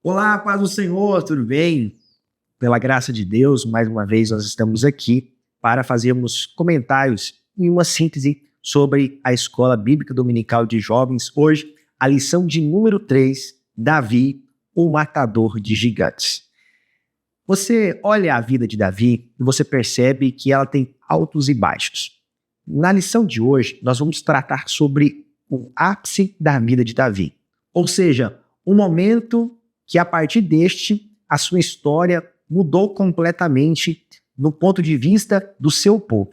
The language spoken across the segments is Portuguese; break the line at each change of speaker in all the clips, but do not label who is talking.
Olá, paz do Senhor, tudo bem? Pela graça de Deus, mais uma vez nós estamos aqui para fazermos comentários e uma síntese sobre a Escola Bíblica Dominical de Jovens. Hoje, a lição de número 3, Davi, o matador de gigantes. Você olha a vida de Davi e você percebe que ela tem altos e baixos. Na lição de hoje, nós vamos tratar sobre o ápice da vida de Davi, ou seja, um momento que a partir deste, a sua história mudou completamente no ponto de vista do seu povo.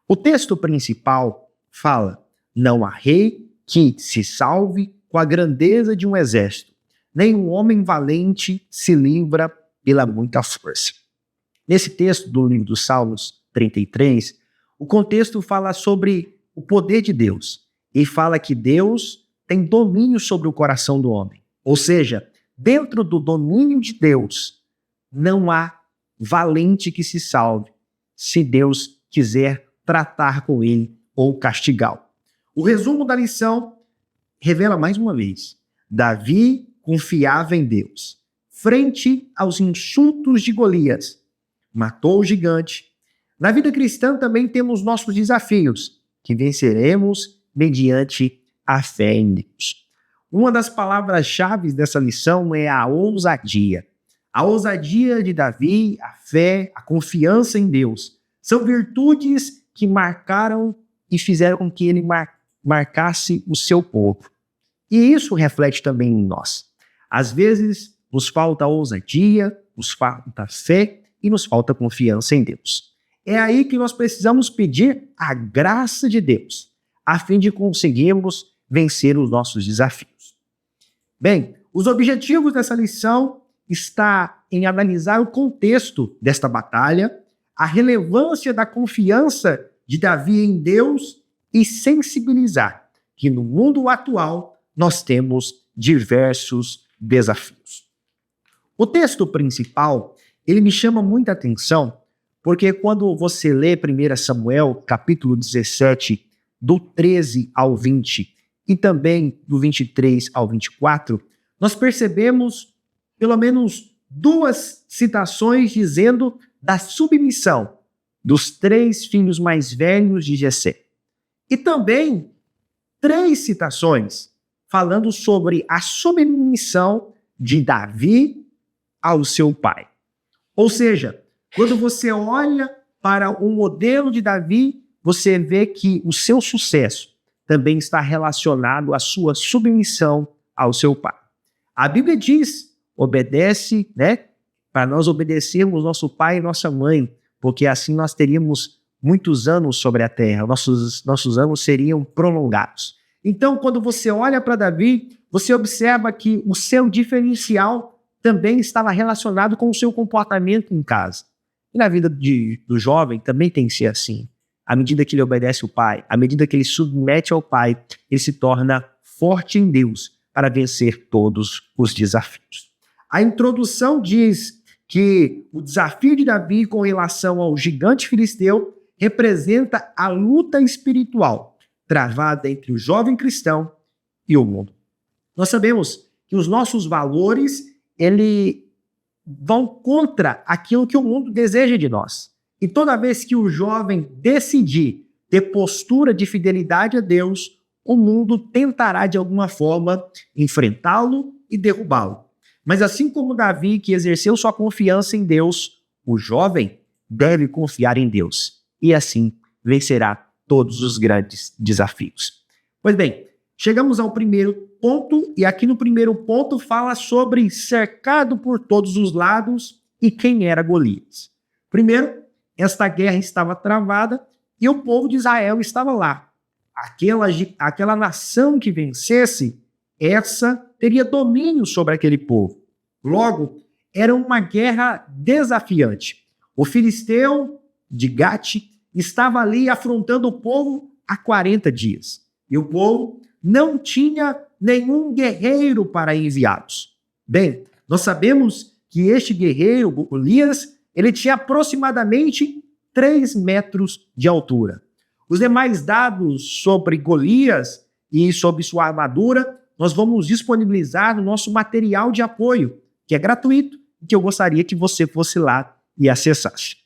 O texto principal fala: não há rei que se salve com a grandeza de um exército, nem um homem valente se livra pela muita força. Nesse texto do livro dos Salmos 33, o contexto fala sobre o poder de Deus e fala que Deus tem domínio sobre o coração do homem. Ou seja, dentro do domínio de Deus, não há valente que se salve, se Deus quiser tratar com ele ou castigá-lo. O resumo da lição revela mais uma vez: Davi confiava em Deus. Frente aos insultos de Golias, matou o gigante. Na vida cristã também temos nossos desafios, que venceremos mediante a fé em Deus. Uma das palavras-chave dessa lição é a ousadia. A ousadia de Davi, a fé, a confiança em Deus, são virtudes que marcaram e fizeram com que ele marcasse o seu povo. E isso reflete também em nós. Às vezes, nos falta ousadia, nos falta fé e nos falta confiança em Deus. É aí que nós precisamos pedir a graça de Deus, a fim de conseguirmos vencer os nossos desafios. Bem, os objetivos dessa lição está em analisar o contexto desta batalha, a relevância da confiança de Davi em Deus e sensibilizar que no mundo atual nós temos diversos desafios. O texto principal, ele me chama muita atenção, porque quando você lê 1 Samuel, capítulo 17, do 13 ao 20, e também do 23 ao 24, nós percebemos pelo menos duas citações dizendo da submissão dos 3 filhos mais velhos de Jessé. E também 3 citações falando sobre a submissão de Davi ao seu pai. Ou seja, quando você olha para o modelo de Davi, você vê que o seu sucesso também está relacionado à sua submissão ao seu pai. A Bíblia diz: obedece, para nós obedecermos nosso pai e nossa mãe, porque assim nós teríamos muitos anos sobre a terra, nossos anos seriam prolongados. Então, quando você olha para Davi, você observa que o seu diferencial também estava relacionado com o seu comportamento em casa. E na vida do jovem também tem que ser assim. À medida que ele obedece o pai, à medida que ele submete ao pai, ele se torna forte em Deus para vencer todos os desafios. A introdução diz que o desafio de Davi com relação ao gigante filisteu representa a luta espiritual travada entre o jovem cristão e o mundo. Nós sabemos que os nossos valores, vão contra aquilo que o mundo deseja de nós. E toda vez que o jovem decidir ter postura de fidelidade a Deus, o mundo tentará de alguma forma enfrentá-lo e derrubá-lo. Mas assim como Davi, que exerceu sua confiança em Deus, o jovem deve confiar em Deus e assim vencerá todos os grandes desafios. Pois bem, chegamos ao primeiro ponto e aqui no primeiro ponto fala sobre cercado por todos os lados e quem era Golias. Primeiro, esta guerra estava travada e o povo de Israel estava lá. Aquela nação que vencesse, essa teria domínio sobre aquele povo. Logo, era uma guerra desafiante. O filisteu de Gate estava ali afrontando o povo há 40 dias. E o povo não tinha nenhum guerreiro para enviá-los. Bem, nós sabemos que este guerreiro, Golias, ele tinha aproximadamente 3 metros de altura. Os demais dados sobre Golias e sobre sua armadura, nós vamos disponibilizar no nosso material de apoio, que é gratuito e que eu gostaria que você fosse lá e acessasse.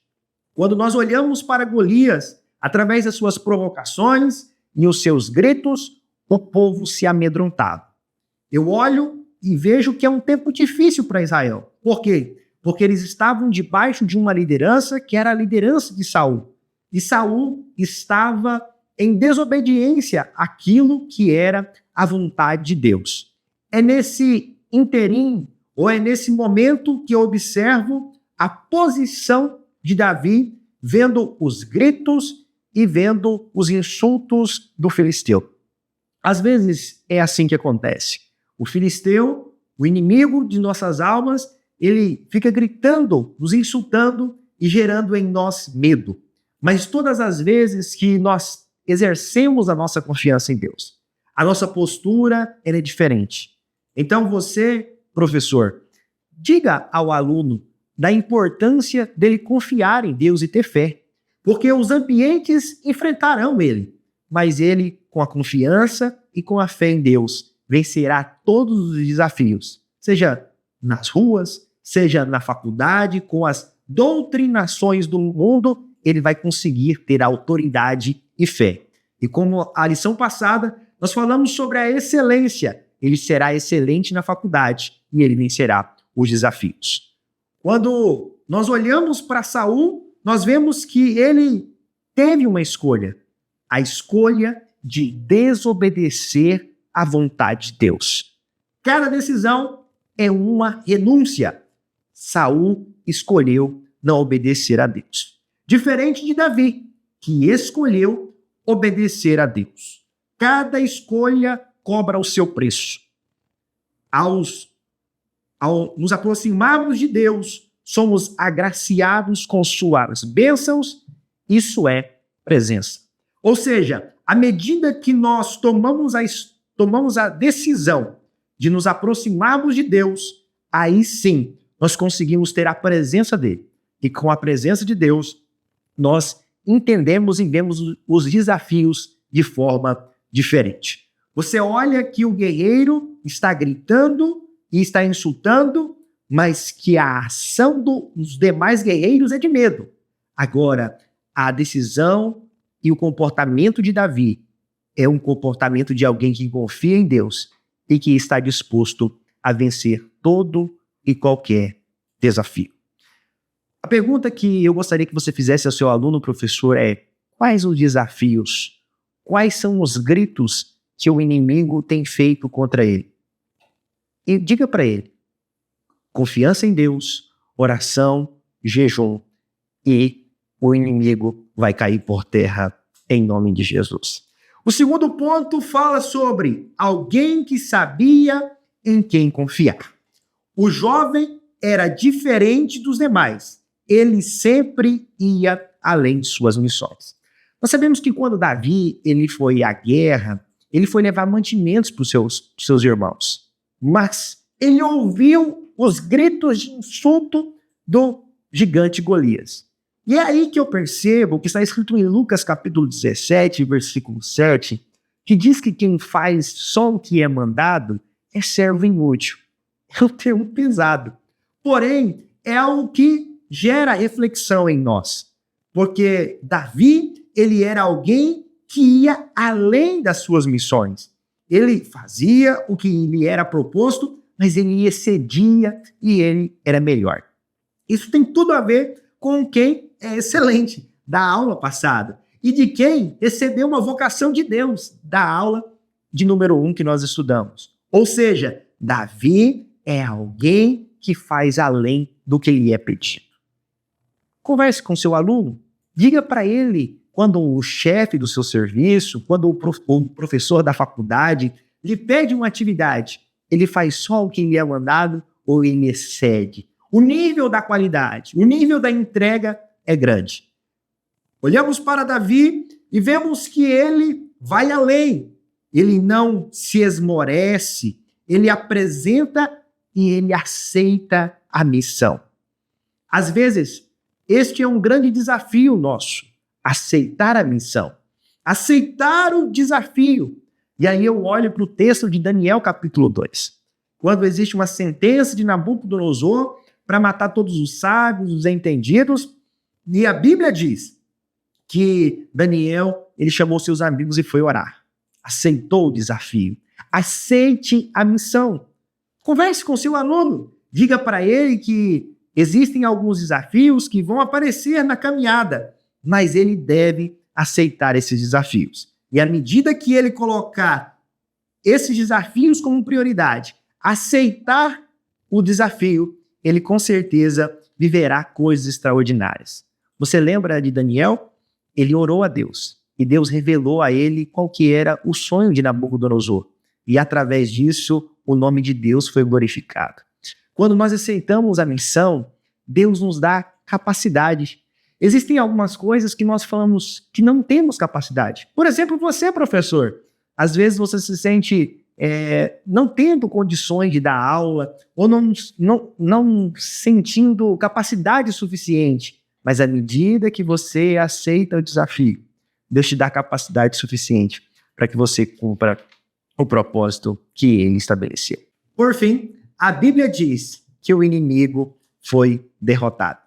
Quando nós olhamos para Golias, através das suas provocações e os seus gritos, o povo se amedrontava. Eu olho e vejo que é um tempo difícil para Israel. Por quê? Porque eles estavam debaixo de uma liderança que era a liderança de Saul. E Saul estava em desobediência àquilo que era a vontade de Deus. É nesse interim, ou é nesse momento que eu observo a posição de Davi, vendo os gritos e vendo os insultos do filisteu. Às vezes é assim que acontece. O filisteu, o inimigo de nossas almas, ele fica gritando, nos insultando e gerando em nós medo. Mas todas as vezes que nós exercemos a nossa confiança em Deus, a nossa postura ela é diferente. Então você, professor, diga ao aluno da importância dele confiar em Deus e ter fé, porque os ambientes enfrentarão ele, mas ele, com a confiança e com a fé em Deus, vencerá todos os desafios, seja nas ruas, seja na faculdade, com as doutrinações do mundo, ele vai conseguir ter autoridade e fé. E como a lição passada, nós falamos sobre a excelência. Ele será excelente na faculdade e ele vencerá os desafios. Quando nós olhamos para Saul, nós vemos que ele teve uma escolha. A escolha de desobedecer à vontade de Deus. Cada decisão é uma renúncia. Saul escolheu não obedecer a Deus. Diferente de Davi, que escolheu obedecer a Deus. Cada escolha cobra o seu preço. Ao nos aproximarmos de Deus, somos agraciados com suas bênçãos, isso é presença. Ou seja, à medida que nós tomamos a decisão de nos aproximarmos de Deus, aí sim nós conseguimos ter a presença dele. E com a presença de Deus, nós entendemos e vemos os desafios de forma diferente. Você olha que o guerreiro está gritando e está insultando, mas que a ação dos demais guerreiros é de medo. Agora, a decisão e o comportamento de Davi é um comportamento de alguém que confia em Deus e que está disposto a vencer todo e qualquer desafio. A pergunta que eu gostaria que você fizesse ao seu aluno, professor, é: quais os desafios? Quais são os gritos que o inimigo tem feito contra ele? E diga para ele: confiança em Deus, oração, jejum, e o inimigo vai cair por terra em nome de Jesus. O segundo ponto fala sobre alguém que sabia em quem confiar. O jovem era diferente dos demais. Ele sempre ia além de suas missões. Nós sabemos que quando Davi ele foi à guerra, ele foi levar mantimentos para os seus irmãos. Mas ele ouviu os gritos de insulto do gigante Golias. E é aí que eu percebo que está escrito em Lucas capítulo 17, versículo 7, que diz que quem faz só o que é mandado é servo inútil. É um termo pesado. Porém, é algo que gera reflexão em nós. Porque Davi, ele era alguém que ia além das suas missões. Ele fazia o que lhe era proposto, mas ele excedia e ele era melhor. Isso tem tudo a ver com quem é excelente, da aula passada, e de quem recebeu uma vocação de Deus, da aula de número 1 que nós estudamos. Ou seja, Davi é alguém que faz além do que lhe é pedido. Converse com seu aluno, diga para ele quando o chefe do seu serviço, quando o professor da faculdade lhe pede uma atividade, ele faz só o que lhe é mandado ou ele excede? O nível da qualidade, o nível da entrega é grande. Olhamos para Davi e vemos que ele vai além. Ele não se esmorece, ele apresenta e ele aceita a missão. Às vezes, este é um grande desafio nosso, aceitar a missão, aceitar o desafio. E aí eu olho para o texto de Daniel capítulo 2. quando existe uma sentença de Nabucodonosor para matar todos os sábios, os entendidos, e a Bíblia diz que Daniel, ele chamou seus amigos e foi orar. Aceitou o desafio. Aceite a missão. Converse com seu aluno. Diga para ele que existem alguns desafios que vão aparecer na caminhada, mas ele deve aceitar esses desafios. E à medida que ele colocar esses desafios como prioridade, aceitar o desafio, ele com certeza viverá coisas extraordinárias. Você lembra de Daniel? Ele orou a Deus e Deus revelou a ele qual que era o sonho de Nabucodonosor. E através disso, o nome de Deus foi glorificado. Quando nós aceitamos a missão, Deus nos dá capacidade. Existem algumas coisas que nós falamos que não temos capacidade. Por exemplo, você, professor, às vezes você se sente não tendo condições de dar aula ou não sentindo capacidade suficiente. Mas à medida que você aceita o desafio, Deus te dá capacidade suficiente para que você cumpra o propósito que ele estabeleceu. Por fim, a Bíblia diz que o inimigo foi derrotado.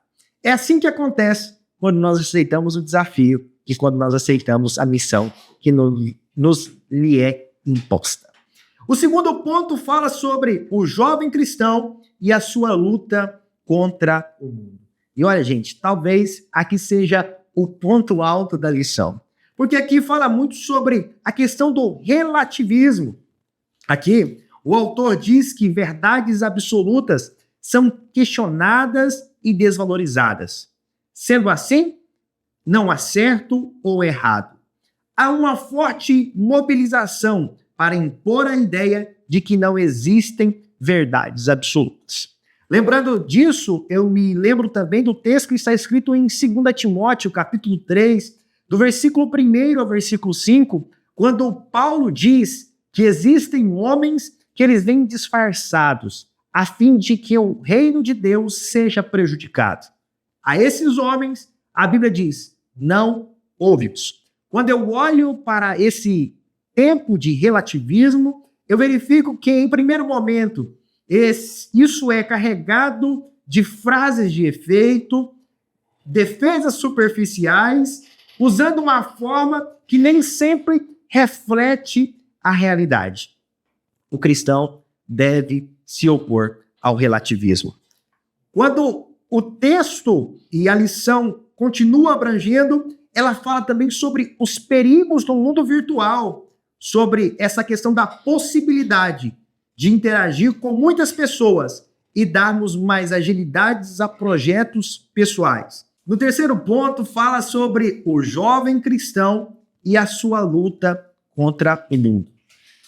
É assim que acontece quando nós aceitamos o desafio e quando nós aceitamos a missão que nos lhe é imposta. O segundo ponto fala sobre o jovem cristão e a sua luta contra o mundo. E olha, gente, talvez aqui seja o ponto alto da lição. Porque aqui fala muito sobre a questão do relativismo. Aqui, o autor diz que verdades absolutas são questionadas e desvalorizadas. Sendo assim, não há certo ou errado. Há uma forte mobilização para impor a ideia de que não existem verdades absolutas. Lembrando disso, eu me lembro também do texto que está escrito em 2 Timóteo, capítulo 3, do versículo 1 ao versículo 5, quando Paulo diz que existem homens que eles vêm disfarçados, a fim de que o reino de Deus seja prejudicado. A esses homens, a Bíblia diz, não ouve-os. Quando eu olho para esse tempo de relativismo, eu verifico que, em primeiro momento, isso é carregado de frases de efeito, defesas superficiais, usando uma forma que nem sempre reflete a realidade. O cristão deve se opor ao relativismo. Quando o texto e a lição continuam abrangendo, ela fala também sobre os perigos do mundo virtual, sobre essa questão da possibilidade de interagir com muitas pessoas e darmos mais agilidades a projetos pessoais. No terceiro ponto, fala sobre o jovem cristão e a sua luta contra o mundo.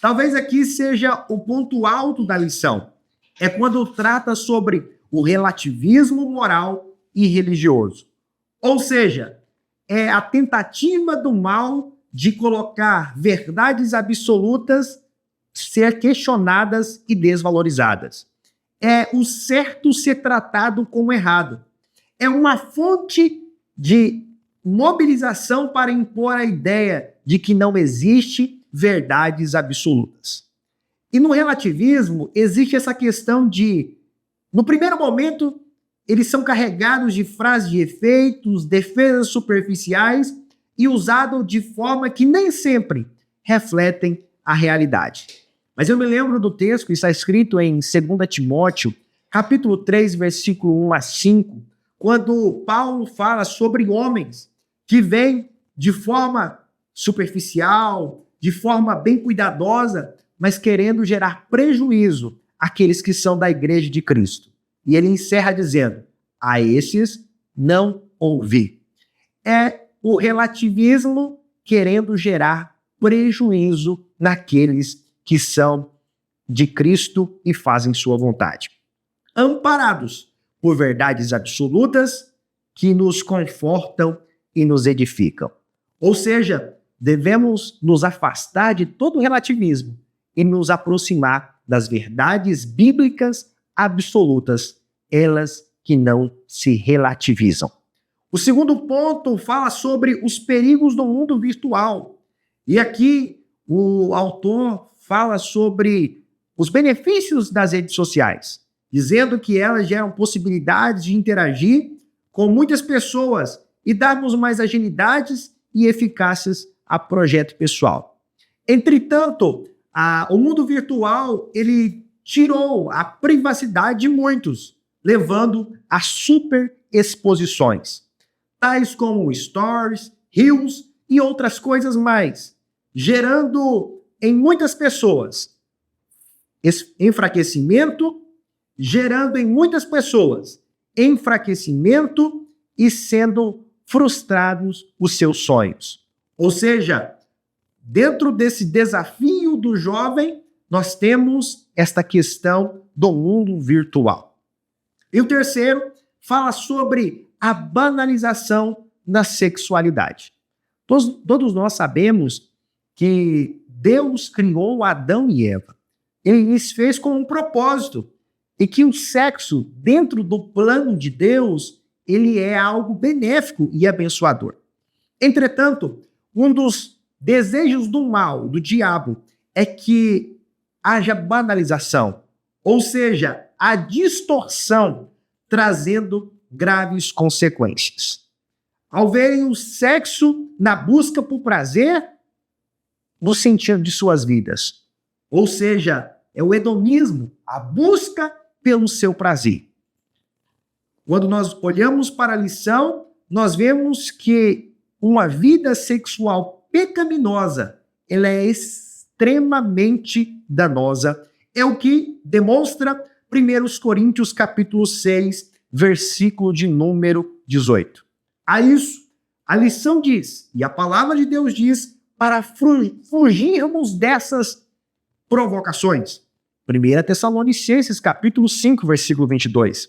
Talvez aqui seja o ponto alto da lição. É quando trata sobre o relativismo moral e religioso. Ou seja, é a tentativa do mal de colocar verdades absolutas ser questionadas e desvalorizadas. É o certo ser tratado como errado. É uma fonte de mobilização para impor a ideia de que não existe verdades absolutas. E no relativismo existe essa questão de, no primeiro momento, eles são carregados de frases de efeitos, defesas superficiais e usados de forma que nem sempre refletem a realidade. Mas eu me lembro do texto que está escrito em 2 Timóteo, capítulo 3, versículo 1 a 5, quando Paulo fala sobre homens que vêm de forma superficial, de forma bem cuidadosa, mas querendo gerar prejuízo àqueles que são da igreja de Cristo. E ele encerra dizendo, a esses não ouvi. É o relativismo querendo gerar prejuízo naqueles que são de Cristo e fazem sua vontade. Amparados por verdades absolutas que nos confortam e nos edificam. Ou seja, devemos nos afastar de todo relativismo e nos aproximar das verdades bíblicas absolutas, elas que não se relativizam. O segundo ponto fala sobre os perigos do mundo virtual. E aqui o autor fala sobre os benefícios das redes sociais, dizendo que elas geram possibilidades de interagir com muitas pessoas e darmos mais agilidades e eficácias a projeto pessoal. Entretanto, o mundo virtual, ele tirou a privacidade de muitos, levando a superexposições, tais como stories, reels e outras coisas mais, gerando em muitas pessoas enfraquecimento e sendo frustrados os seus sonhos. Ou seja, dentro desse desafio do jovem, nós temos esta questão do mundo virtual. E o terceiro fala sobre a banalização da sexualidade. Todos nós sabemos que Deus criou Adão e Eva. Ele os fez com um propósito. E que o sexo, dentro do plano de Deus, ele é algo benéfico e abençoador. Entretanto, um dos desejos do mal, do diabo, é que haja banalização, ou seja, a distorção, trazendo graves consequências. Ao verem o sexo na busca por prazer, no sentido de suas vidas. Ou seja, é o hedonismo, a busca pelo seu prazer. Quando nós olhamos para a lição, nós vemos que uma vida sexual pecaminosa, ela é extremamente danosa. É o que demonstra 1 Coríntios capítulo 6, versículo de número 18. A isso, a lição diz, e a palavra de Deus diz, para fugirmos dessas provocações. 1 Tessalonicenses capítulo 5, versículo 22.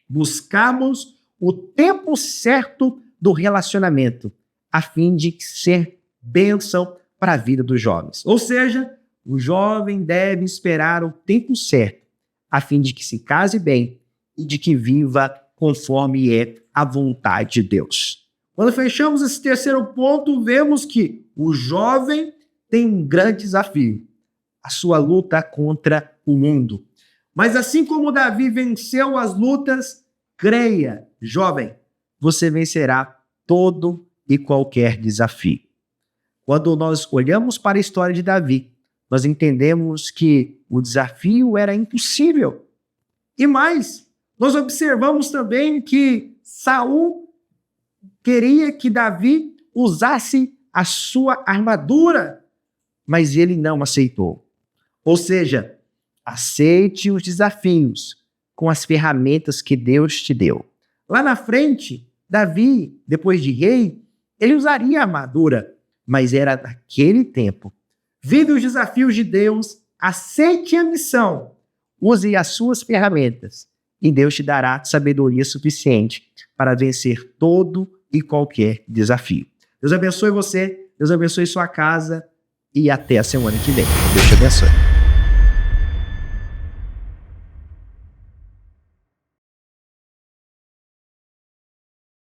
Buscamos o tempo certo do relacionamento, a fim de ser bênção para a vida dos jovens. Ou seja, o jovem deve esperar o tempo certo, a fim de que se case bem e de que viva conforme é a vontade de Deus. Quando fechamos esse terceiro ponto, vemos que o jovem tem um grande desafio, a sua luta contra o mundo. Mas assim como Davi venceu as lutas, creia, jovem, você vencerá todo e qualquer desafio. Quando nós olhamos para a história de Davi, nós entendemos que o desafio era impossível. E mais, nós observamos também que Saul queria que Davi usasse a sua armadura, mas ele não aceitou. Ou seja, aceite os desafios com as ferramentas que Deus te deu. Lá na frente, Davi, depois de rei, ele usaria a armadura, mas era naquele tempo. Vive os desafios de Deus, aceite a missão, use as suas ferramentas e Deus te dará sabedoria suficiente para vencer todo e qualquer desafio. Deus abençoe você, Deus abençoe sua casa e até a semana que vem. Deus te abençoe.